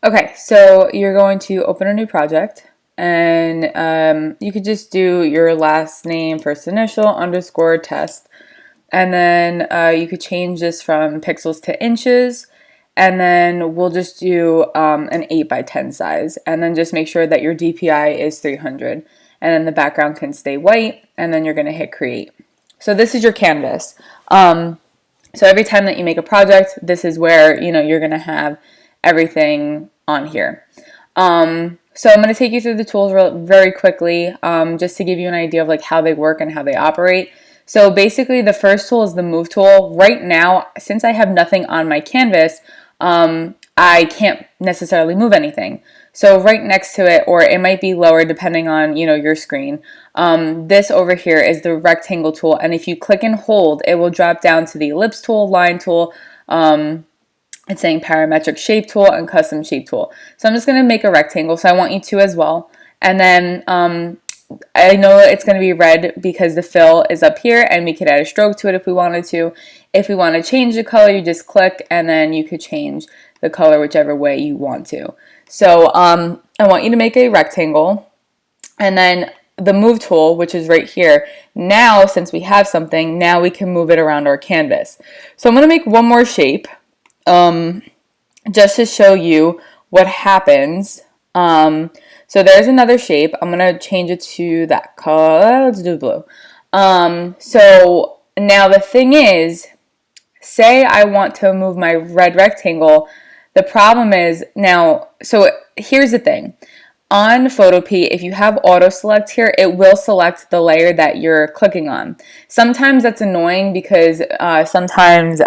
Okay, so you're going to open a new project, and you could just do your last name, first initial, underscore test, and then you could change this from pixels to inches, and then we'll just do an 8 by 10 size, and then just make sure that your DPI is 300, and then the background can stay white, and then you're going to hit create. So this is your canvas. So every time that you make a project, this is where you're going to have everything on here. So I'm going to take you through the tools very quickly, just to give you an idea of like how they work and how they operate. So basically the first tool is the move tool. Right now, since I have nothing on my canvas, I can't necessarily move anything. So right next to it, or it might be lower depending on your screen, this over here is the rectangle tool, and if you click and hold, it will drop down to the ellipse tool, line tool, it's saying parametric shape tool and custom shape tool. So I'm just going to make a rectangle, so I want you to as well. And then I know it's going to be red because the fill is up here, and we could add a stroke to it if we wanted to. If we want to change the color, you just click and then you could change the color whichever way you want to. So I want you to make a rectangle, and then the move tool, which is right here. Now, since we have something, now we can move it around our canvas. So I'm going to make one more shape just to show you what happens. So there's another shape. I'm going to change it to that color. Let's do blue. So now the thing is, say I want to move my red rectangle. The problem is now, so here's the thing. On Photopea, if you have auto select here, it will select the layer that you're clicking on. Sometimes that's annoying because sometimes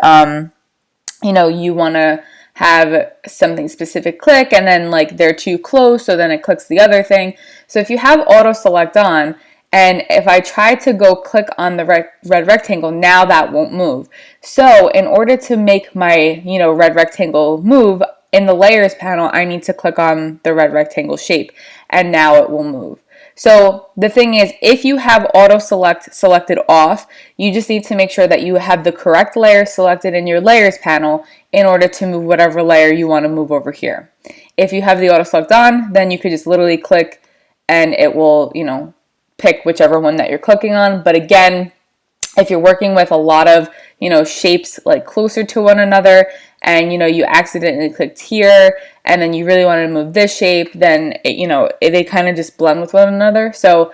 you want to have something specific click, and then like they're too close, so then it clicks the other thing. So if you have auto select on, and if I try to go click on the red rectangle, now that won't move. So in order to make my red rectangle move, in the layers panel, I need to click on the red rectangle shape, and now it will move. So the thing is, if you have auto select selected off, you just need to make sure that you have the correct layer selected in your layers panel in order to move whatever layer you want to move over here. If you have the auto select on, then you could just literally click and it will, pick whichever one that you're clicking on. But again, if you're working with a lot of, shapes like closer to one another, and you accidentally clicked here and then you really wanted to move this shape, then they kind of just blend with one another. So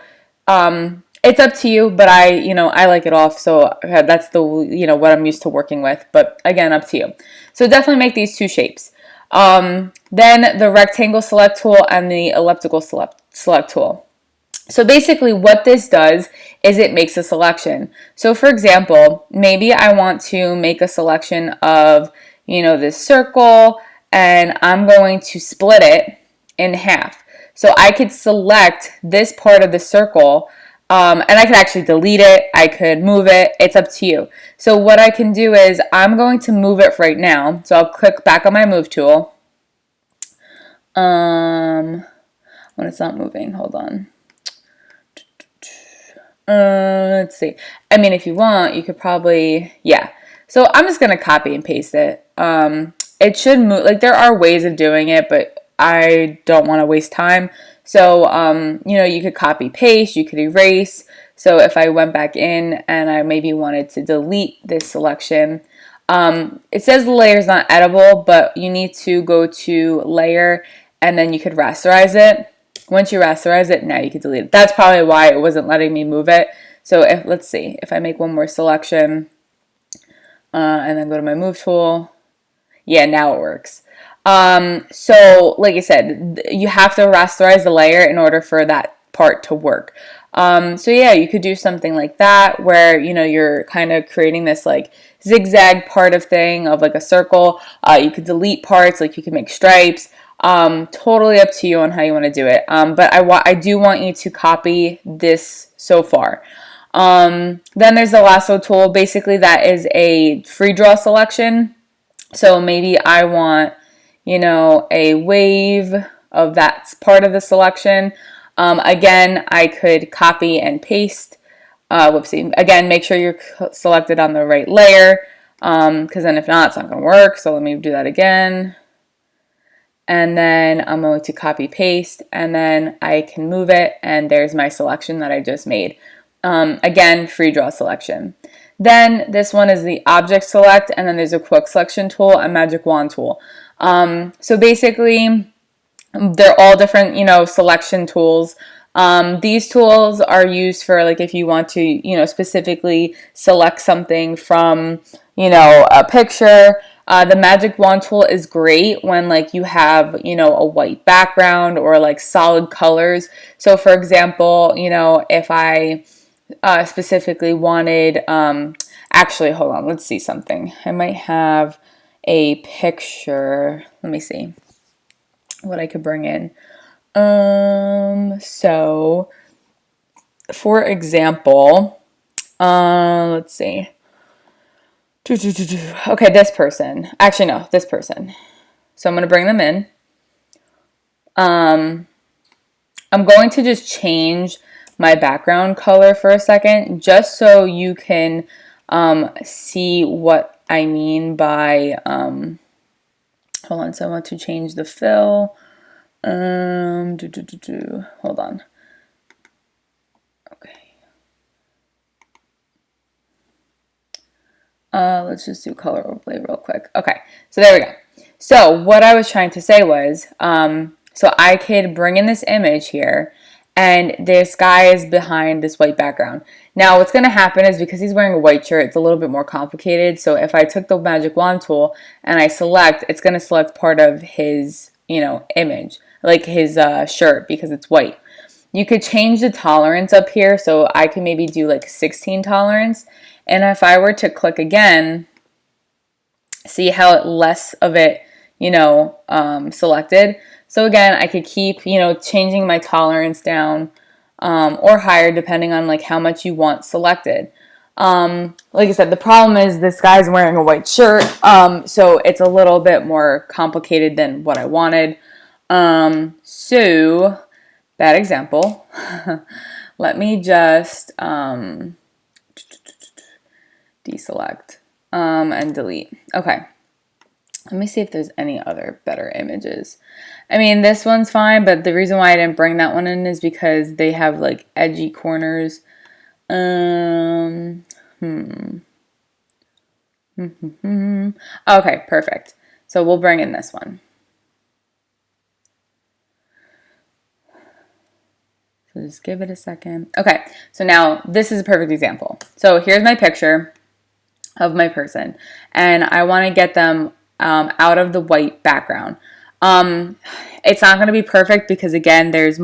it's up to you, but I like it off, so that's the what I'm used to working with. But again, up to you. So definitely make these two shapes. Then the rectangle select tool and the elliptical select tool. So basically what this does is it makes a selection. So for example, maybe I want to make a selection of this circle, and I'm going to split it in half. So I could select this part of the circle, and I could actually delete it, I could move it, it's up to you. So what I can do is I'm going to move it right now. So I'll click back on my move tool. When it's not moving, hold on. Let's see. I mean, if you want, you could probably, yeah. So I'm just going to copy and paste it. It should move, like there are ways of doing it, but I don't want to waste time. So, you could copy paste, you could erase. So if I went back in and I maybe wanted to delete this selection, it says the layer is not editable, but you need to go to layer and then you could rasterize it. Once you rasterize it, now you can delete it. That's probably why it wasn't letting me move it. So let's see, if I make one more selection and then go to my move tool, yeah, now it works. So like I said, you have to rasterize the layer in order for that part to work. So yeah, you could do something like that where you're kind of creating this like zigzag part of thing of like a circle. You could delete parts, like you can make stripes. Totally up to you on how you want to do it. But I do want you to copy this so far. Then there's the lasso tool. Basically that is a free draw selection. So maybe I want, a wave of that part of the selection. Again, I could copy and paste. Whoopsie. Again, make sure you're selected on the right layer, because then if not, it's not going to work. So let me do that again. and then I'm going to copy paste, and then I can move it, and there's my selection that I just made. Again, free draw selection. Then this one is the object select, and then there's a quick selection tool and magic wand tool. So basically, they're all different, selection tools. These tools are used for like if you want to, specifically select something from, a picture. The magic wand tool is great when like you have, a white background or like solid colors. So for example, if I specifically wanted, actually, hold on, let's see something. I might have a picture. Let me see what I could bring in. So for example, let's see. Okay, this person. Actually, no, this person. So I'm going to bring them in. I'm going to just change my background color for a second, just so you can see what I mean by, hold on, so I want to change the fill. Hold on. Okay. Let's just do color overlay real quick. Okay, so there we go. So what I was trying to say was, so I could bring in this image here, and this guy is behind this white background. Now what's going to happen is because he's wearing a white shirt, it's a little bit more complicated. So if I took the magic wand tool and I select, it's going to select part of his, image, like his shirt, because it's white. You could change the tolerance up here, so I can maybe do like 16 tolerance. And if I were to click again, see how less of it, selected. So again, I could keep, changing my tolerance down or higher depending on like how much you want selected. Like I said, the problem is this guy's wearing a white shirt, so it's a little bit more complicated than what I wanted. So bad example. Let me just deselect and delete. Okay. Let me see if there's any other better images. I mean, this one's fine, but the reason why I didn't bring that one in is because they have like edgy corners. Okay, perfect. So we'll bring in this one. So just give it a second. Okay, so now this is a perfect example. So here's my picture of my person, and I want to get them out of the white background. It's not going to be perfect because again, there's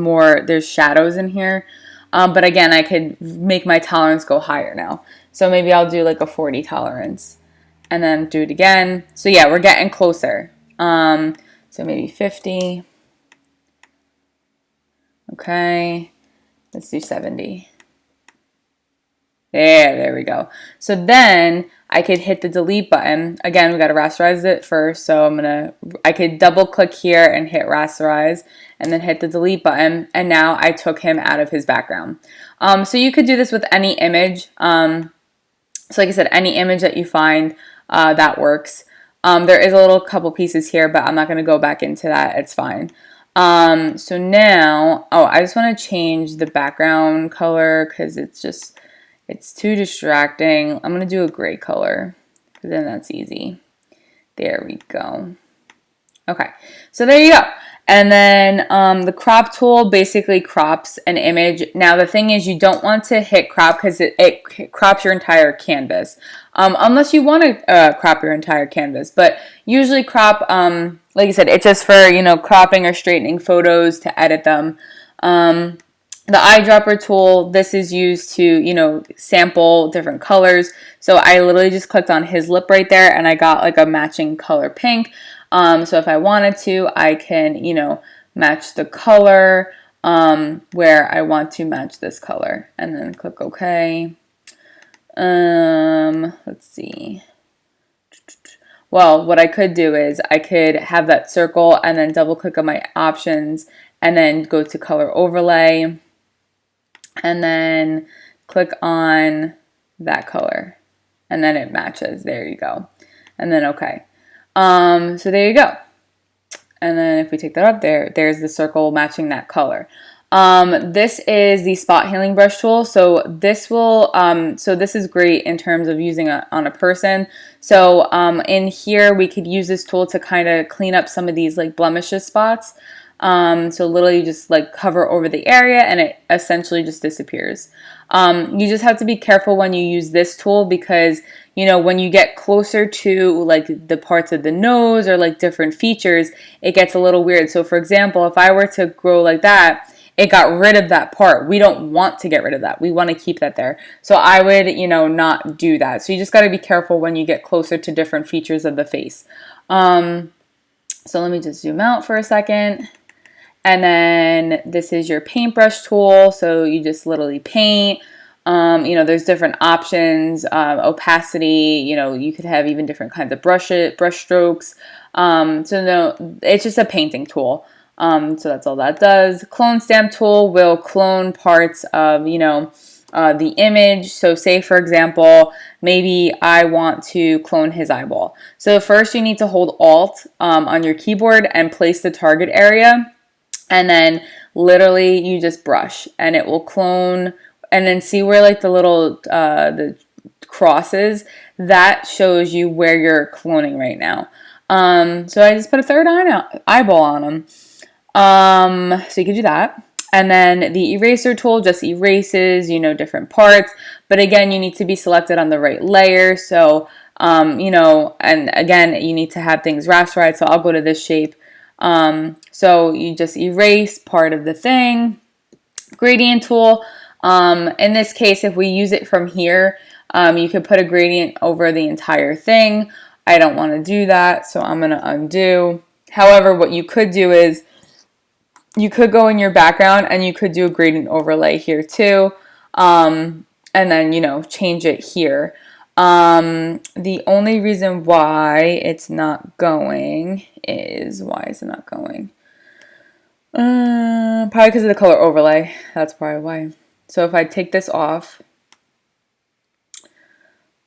shadows in here. But again, I could make my tolerance go higher now. So maybe I'll do like a 40 tolerance and then do it again. So yeah, we're getting closer. So maybe 50. Okay, let's do 70. There we go. So then I could hit the delete button. Again, we got to rasterize it first. So I could double click here and hit rasterize and then hit the delete button. And now I took him out of his background. So you could do this with any image. So like I said, any image that you find that works. There is a little couple pieces here, but I'm not going to go back into that. It's fine. So now, I just want to change the background color because it's too distracting. I'm going to do a gray color because then that's easy. There we go. Okay, so there you go. And then the crop tool basically crops an image. Now the thing is, you don't want to hit crop because it crops your entire canvas. Unless you want to crop your entire canvas. But usually crop, like I said, it's just for, cropping or straightening photos to edit them. The eyedropper tool, this is used to, sample different colors. So I literally just clicked on his lip right there and I got like a matching color pink. So if I wanted to, I can, match the color where I want to match this color and then click OK. Let's see. Well, what I could do is I could have that circle and then double click on my options and then go to color overlay and then click on that color and then it matches. There you go. And then okay. So there you go. And then if we take that up there, there's the circle matching that color. This is the spot healing brush tool. So this will, so this is great in terms of using it on a person. So in here, we could use this tool to kind of clean up some of these like blemishes spots. So literally just like hover over the area and it essentially just disappears. You just have to be careful when you use this tool because, you know, when you get closer to like the parts of the nose or like different features, it gets a little weird. So for example, if I were to grow like that, it got rid of that part. We don't want to get rid of that. We want to keep that there. So I would, you know, not do that. So you just got to be careful when you get closer to different features of the face. So let me just zoom out for a second. And then this is your paintbrush tool. So you just literally paint. You know, there's different options, opacity, you know, you could have even different kinds of brush strokes. So no, it's just a painting tool. So that's all that does. Clone stamp tool will clone parts of, you know, the image. So say, for example, maybe I want to clone his eyeball. So first you need to hold Alt on your keyboard and place the target area. And then literally you just brush and it will clone, and then see where like the little the crosses, that shows you where you're cloning right now. So I just put a third eyeball on him. So you can do that. And then the eraser tool just erases, you know, different parts. But again, you need to be selected on the right layer. So, you know, and again, you need to have things rasterized. So I'll go to this shape. So you just erase part of the thing. Gradient tool. In this case, if we use it from here, you could put a gradient over the entire thing. I don't want to do that, so I'm going to undo. However, what you could do is you could go in your background and you could do a gradient overlay here too. And then, you know, change it here. The only reason why it's not going is, why is it not going? Probably because of the color overlay. That's probably why. So if I take this off,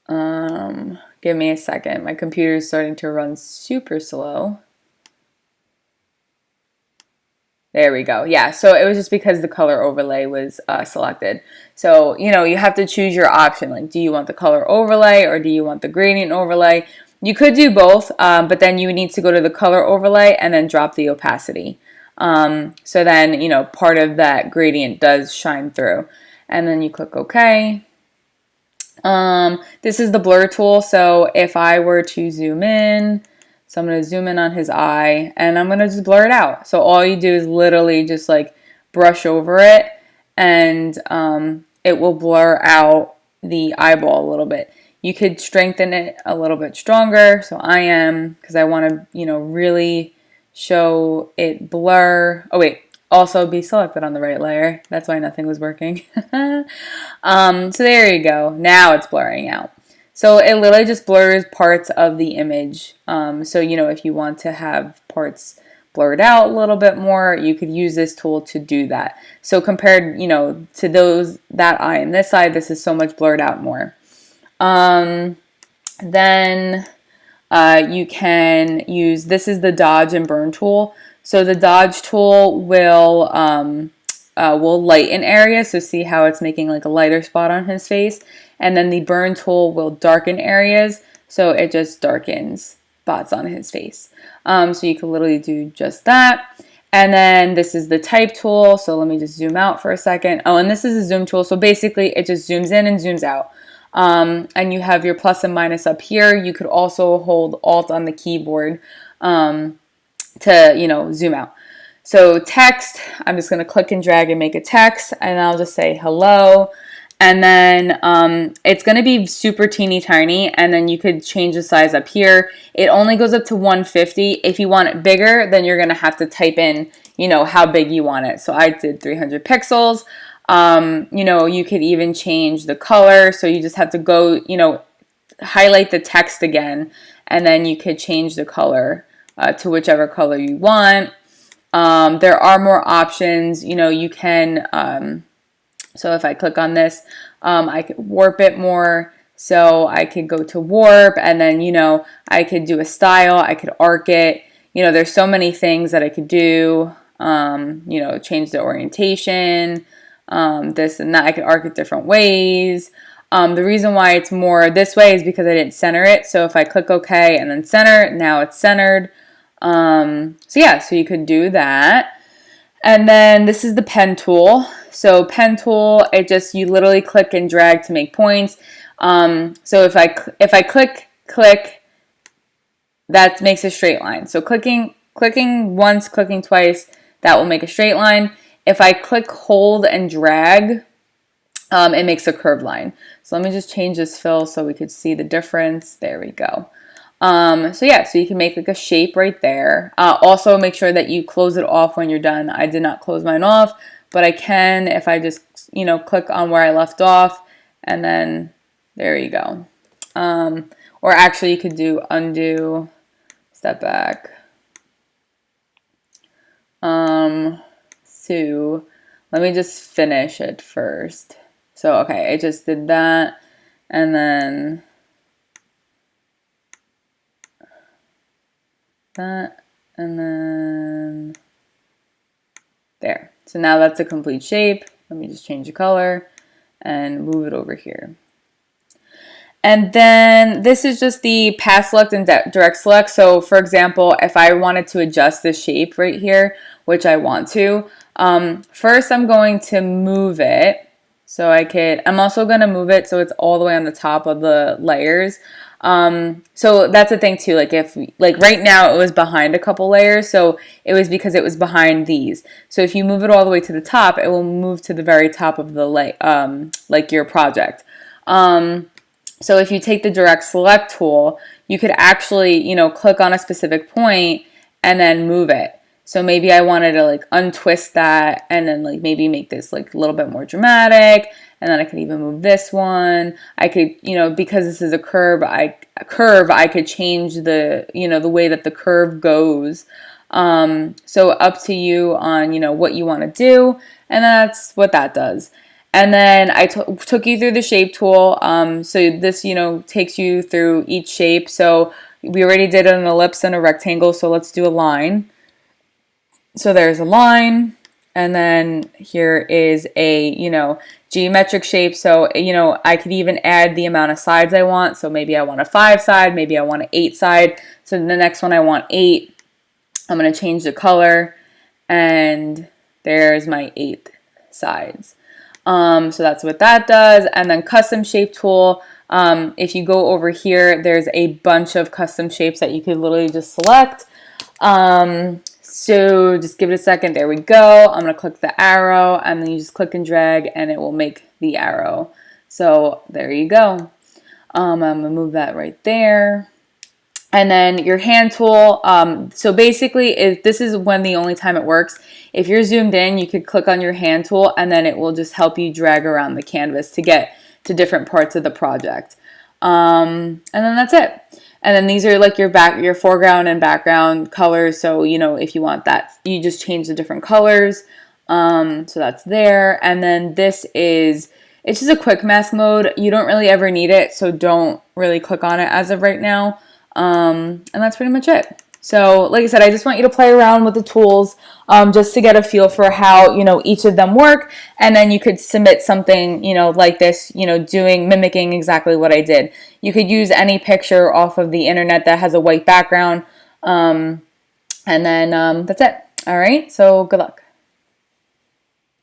give me a second. My computer is starting to run super slow. There we go. Yeah, so it was just because the color overlay was selected. So, you know, you have to choose your option. Like, do you want the color overlay or do you want the gradient overlay? You could do both, but then you would need to go to the color overlay and then drop the opacity. So then, you know, part of that gradient does shine through. And then you click OK. This is the blur tool. So if I were to zoom in, so I'm going to zoom in on his eye and I'm going to just blur it out. So all you do is literally just like brush over it and it will blur out the eyeball a little bit. You could strengthen it a little bit stronger. So I am, because I want to, you know, really show it blur. Oh wait, also be selected on the right layer. That's why nothing was working. So there you go. Now it's blurring out. So it literally just blurs parts of the image. So, you know, if you want to have parts blurred out a little bit more, you could use this tool to do that. So compared, you know, to that eye and this eye, this is so much blurred out more. Then you can use, this is the dodge and burn tool. So the dodge tool will lighten areas. So see how it's making like a lighter spot on his face. And then the burn tool will darken areas. So it just darkens spots on his face. So you can literally do just that. And then this is the type tool. So let me just zoom out for a second. Oh, and this is a zoom tool. So basically it just zooms in and zooms out. And you have your plus and minus up here. You could also hold Alt on the keyboard to, you know, zoom out. So text, I'm just going to click and drag and make a text, and I'll just say hello. And then it's going to be super teeny tiny, and then you could change the size up here. It only goes up to 150. If you want it bigger, then you're going to have to type in, you know, how big you want it. So I did 300 pixels. You know, you could even change the color. So you just have to go, you know, highlight the text again, and then you could change the color to whichever color you want. There are more options. You know, you can, so if I click on this, I could warp it more. So I could go to warp, and then, you know, I could do a style. I could arc it. you know, there's so many things that I could do. You know, change the orientation, this and that. I could arc it different ways. The reason why it's more this way is because I didn't center it. So if I click OK and then center, now it's centered. So yeah, so you could do that. And then this is the pen tool. So pen tool, it just, you literally click and drag to make points. So if I click, that makes a straight line. So clicking once, clicking twice, that will make a straight line. If I click, hold, and drag, it makes a curved line. So let me just change this fill so we could see the difference. There we go. So yeah, so you can make like a shape right there. Also make sure that you close it off when you're done. I did not close mine off, but I can if I just, you know, click on where I left off, and then there you go. Or actually you could do undo, step back. So let me just finish it first. So, okay, I just did that, and then that, and then there. So now that's a complete shape. Let me just change the color and move it over here. And then this is just the path select and direct select. So for example, if I wanted to adjust the shape right here, which I want to, first I'm going to move it. So I'm also going to move it so it's all the way on the top of the layers. So that's the thing too, like right now it was behind a couple layers, so it was because it was behind these. So if you move it all the way to the top, it will move to the very top of the like your project. So if you take the direct select tool, you could actually, you know, click on a specific point and then move it. So maybe I wanted to like untwist that and then like maybe make this like a little bit more dramatic. And then I could even move this one. I could, you know, because this is a curve, I could change the, you know, the way that the curve goes. So up to you on, you know, what you want to do. And that's what that does. And then I took you through the shape tool. So this, you know, takes you through each shape. So we already did an ellipse and a rectangle. So let's do a line. So there's a line. And then here is a, you know, geometric shape. So, you know, I could even add the amount of sides I want. So maybe I want a 5 side, maybe I want an 8 side. So the next one I want 8. I'm going to change the color. And there's my 8 sides. So that's what that does. And then custom shape tool. If you go over here, there's a bunch of custom shapes that you could literally just select. So just give it a second. There we go. I'm going to click the arrow and then you just click and drag and it will make the arrow. So there you go. I'm going to move that right there. And then your hand tool, so basically this is when the only time it works. If you're zoomed in, you could click on your hand tool and then it will just help you drag around the canvas to get to different parts of the project. And then that's it. And then these are like your foreground and background colors. So, you know, if you want that, you just change the different colors. So that's there. And then this is, it's just a quick mask mode. You don't really ever need it, so don't really click on it as of right now. And that's pretty much it. So like I said, I just want you to play around with the tools just to get a feel for how, you know, each of them work. And then you could submit something, you know, like this, you know, mimicking exactly what I did. You could use any picture off of the internet that has a white background. And then that's it. All right. So good luck.